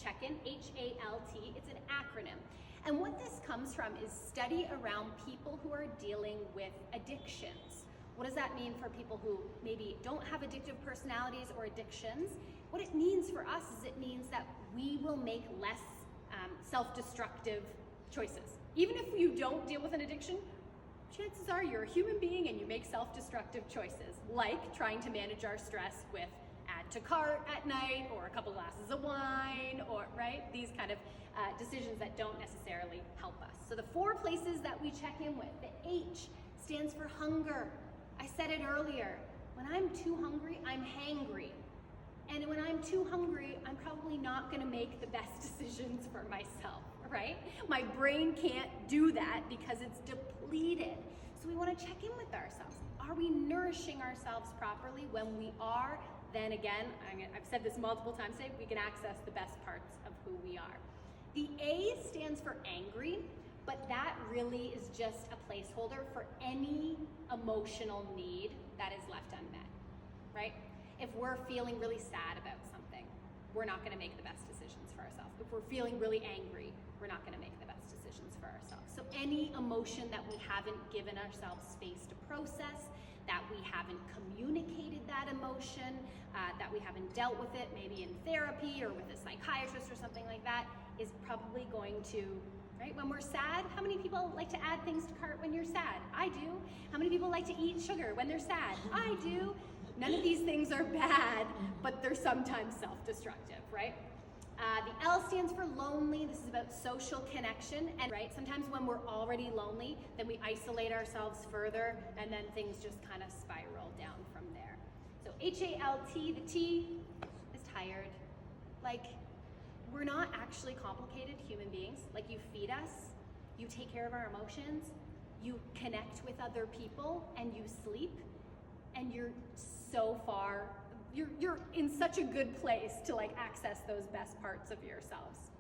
check-in, HALT. It's an acronym. And what this comes from is study around people who are dealing with addictions. What does that mean for people who maybe don't have addictive personalities or addictions? What it means for us is it means that we will make less self-destructive choices. Even if you don't deal with an addiction, chances are you're a human being and you make self-destructive choices, like trying to manage our stress with add to cart at night or a couple glasses of wine, or right, these kind of decisions that don't necessarily help us. So the 4 places that we check in with, the H stands for hunger. I said it earlier, when I'm too hungry, I'm hangry. And when I'm too hungry, I'm probably not gonna make the best decisions for myself, right? My brain can't do that because it's depleted. So we wanna check in with ourselves. Are we nourishing ourselves properly? When we are, then again, I've said this multiple times today, we can access the best parts of who we are. The A stands for angry, but that really is just a placeholder for any emotional need that is left unmet, right? If we're feeling really sad about something, we're not gonna make the best decisions for ourselves. If we're feeling really angry, we're not gonna make the best decisions for ourselves. So any emotion that we haven't given ourselves space to process, that we haven't communicated that emotion, that we haven't dealt with it, maybe in therapy or with a psychiatrist or something like that, is probably going to, right? When we're sad, how many people like to add things to cart when you're sad? I do. How many people like to eat sugar when they're sad? I do. None of these things are bad, but they're sometimes self-destructive, right? The L stands for lonely. This is about social connection, and right, sometimes when we're already lonely, then we isolate ourselves further, and then things just kind of spiral down from there. So HALT, the T is tired. Like, we're not actually complicated human beings. Like, you feed us, you take care of our emotions, you connect with other people, and you sleep, and you're so far, you're in such a good place to like access those best parts of yourselves.